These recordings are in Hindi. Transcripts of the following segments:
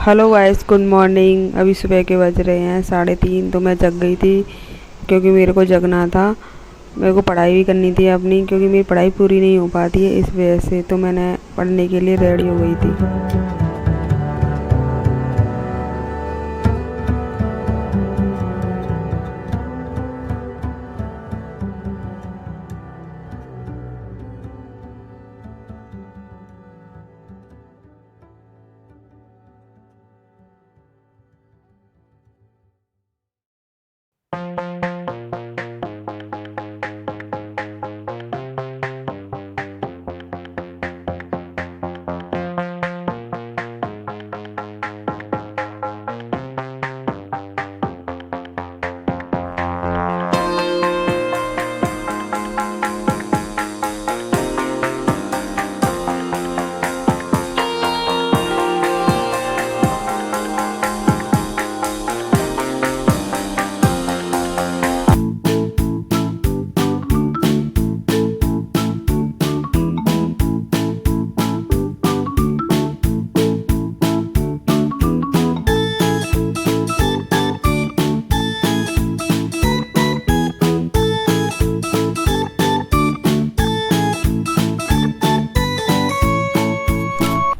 Hello guys, good morning. अभी सुबह के बज रहे हैं 3:30। तो मैं जग गई थी क्योंकि मेरे को जगना था। मेरे को पढ़ाई भी करनी थी अपनी, क्योंकि मेरी पढ़ाई पूरी नहीं हो पाती है इस वजह से। तो मैंने पढ़ने के लिए रेडी हो गई थी।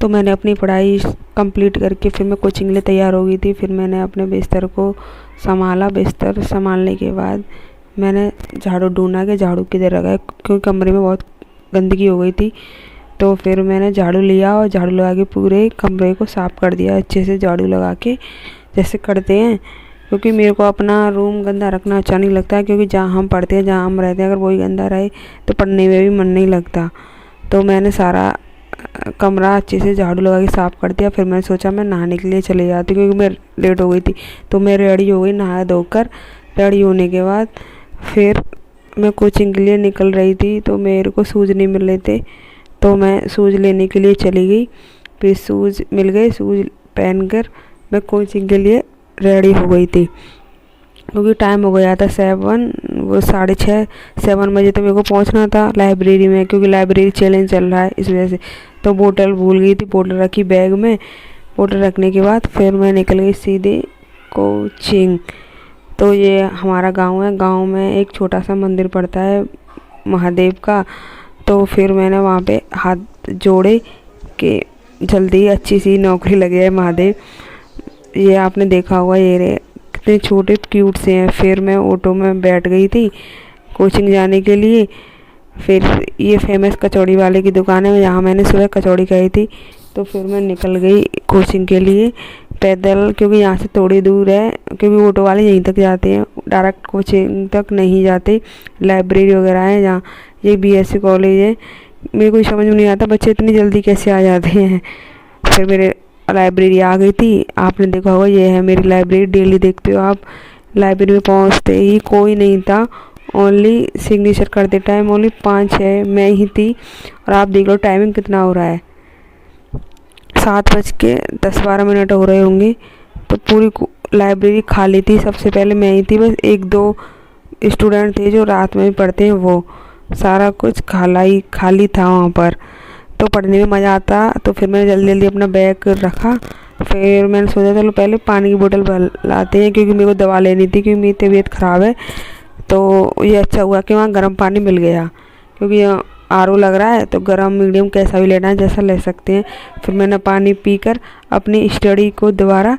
तो मैंने अपनी पढ़ाई कंप्लीट करके फिर मैं कोचिंग के लिए तैयार हो गई थी। फिर मैंने अपने बिस्तर को संभाला। बिस्तर संभालने के बाद मैंने झाड़ू ढूंढा कि झाड़ू किधर रखा है, क्योंकि कमरे में बहुत गंदगी हो गई थी। तो फिर मैंने झाड़ू लिया और झाड़ू लगा के पूरे कमरे को साफ़ कर दिया अच्छे से, झाड़ू लगा के जैसे करते हैं। क्योंकि मेरे को अपना रूम गंदा रखना अच्छा नहीं लगता है, क्योंकि जहाँ हम पढ़ते हैं, जहाँ हम रहते हैं, अगर वही गंदा रहे तो पढ़ने में भी मन नहीं लगता। तो मैंने सारा कमरा अच्छे से झाड़ू लगा के साफ़ कर दिया। फिर मैंने सोचा मैं नहाने के लिए चले जाती, क्योंकि मैं लेट हो गई थी। तो मैं रेडी हो गई, नहा धोकर। रेडी होने के बाद फिर मैं कोचिंग के लिए निकल रही थी। तो मेरे को शूज़ नहीं मिल रहे थे, तो मैं शूज़ लेने के लिए चली गई। फिर शूज़ मिल गए। शूज़ पहनकर मैं कोचिंग के लिए रेडी हो गई थी, क्योंकि टाइम हो गया था 6:30 7 बजे तो मेरे को पहुंचना था लाइब्रेरी में, क्योंकि लाइब्रेरी चैलेंज चल रहा है इस वजह से। तो बोतल भूल गई थी, बोतल रखी बैग में। बोतल रखने के बाद फिर मैं निकल गई सीधे कोचिंग। तो ये हमारा गांव है। गांव में एक छोटा सा मंदिर पड़ता है महादेव का। तो फिर मैंने वहाँ पे हाथ जोड़े कि जल्दी अच्छी सी नौकरी लगे है महादेव। ये आपने देखा होगा, ये कितने छोटे क्यूट से हैं। फिर मैं ऑटो में बैठ गई थी कोचिंग जाने के लिए। फिर ये फेमस कचौड़ी वाले की दुकान है, जहाँ मैंने सुबह कचौड़ी खाई थी। तो फिर मैं निकल गई कोचिंग के लिए पैदल, क्योंकि यहाँ से थोड़ी दूर है। क्योंकि ऑटो वाले यहीं तक जाते हैं, डायरेक्ट कोचिंग तक नहीं जाते। लाइब्रेरी वगैरह है जहाँ। ये बीएससी कॉलेज है। मेरे को समझ में नहीं आता बच्चे इतनी जल्दी कैसे आ जाते हैं। फिर मेरे लाइब्रेरी आ गई थी। आपने देखा होगा, ये है मेरी लाइब्रेरी। डेली देखते हो आप। लाइब्रेरी में पहुंचते ही कोई नहीं था। ओनली सिग्नेचर करते टाइम ओनली 5-6 मैं ही थी। और आप देख लो टाइमिंग कितना हो रहा है, 7:10-12 हो रहे होंगे। तो पूरी लाइब्रेरी खाली थी। सबसे पहले मैं ही थी, बस 1-2 स्टूडेंट थे जो रात में भी पढ़ते हैं, वो सारा कुछ खाली था वहाँ पर। तो पढ़ने में मज़ा आता। तो फिर मैंने जल्दी जल्दी अपना बैग रखा। फिर मैंने सोचा चलो पहले पानी की बोतल भर लाते हैं, क्योंकि मेरे को दवा लेनी थी, क्योंकि मेरी तबीयत ख़राब है। तो ये अच्छा हुआ कि वहाँ गर्म पानी मिल गया, क्योंकि आरओ लग रहा है। तो गर्म मीडियम कैसा भी लेना है, जैसा ले सकते हैं। फिर मैंने पानी पीकर अपनी स्टडी को दोबारा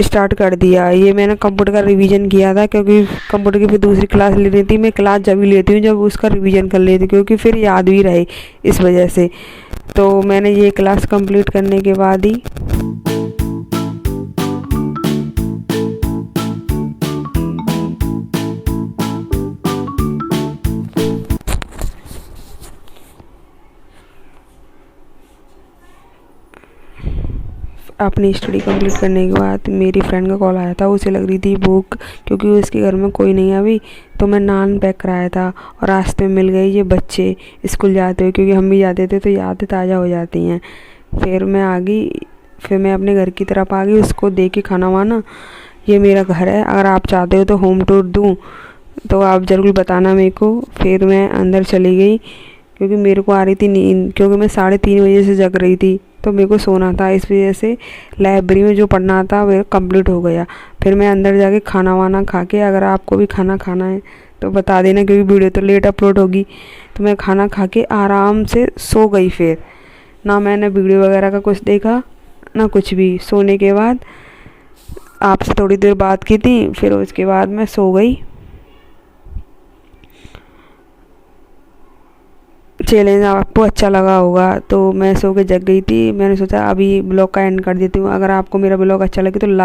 स्टार्ट कर दिया। ये मैंने कंप्यूटर का रिवीजन किया था, क्योंकि कंप्यूटर की फिर दूसरी क्लास लेनी थी। मैं क्लास जब भी लेती हूँ जब उसका रिवीजन कर लेती हूँ, क्योंकि फिर याद भी रहे इस वजह से। तो मैंने ये क्लास कंप्लीट करने के बाद ही अपनी स्टडी कंप्लीट करने के बाद मेरी फ्रेंड का कॉल आया था। उसे लग रही थी भूख, क्योंकि उसके घर में कोई नहीं है अभी। तो मैं नान पैक कराया था और रास्ते में मिल गए ये बच्चे स्कूल जाते हुए, क्योंकि हम भी जाते थे तो यादें ताज़ा हो जाती हैं। फिर मैं आ गई। फिर मैं अपने घर की तरफ आ गई, उसको दे के खाना वाना। ये मेरा घर है, अगर आप चाहते हो तो होम टूर दूँ तो आप ज़रूर बताना मेरे को। फिर मैं अंदर चली गई, क्योंकि मेरे को आ रही थी नींद, क्योंकि मैं 3:30 बजे से जग रही थी। तो मेरे को सोना था, इस वजह से लाइब्रेरी में जो पढ़ना था वो कंप्लीट हो गया। फिर मैं अंदर जाके खाना वाना खा के, अगर आपको भी खाना खाना है तो बता देना, क्योंकि वीडियो तो लेट अपलोड होगी। तो मैं खाना खा के आराम से सो गई। फिर ना मैंने वीडियो वगैरह का कुछ देखा ना कुछ भी। सोने के बाद आपसे थोड़ी देर बात की थी, फिर उसके बाद मैं सो गई। चैलेंज आपको अच्छा लगा होगा, तो मैं सो के जग गई थी। मैंने सोचा अभी ब्लॉग का एंड कर देती हूँ। अगर आपको मेरा ब्लॉग अच्छा लगे तो लाइक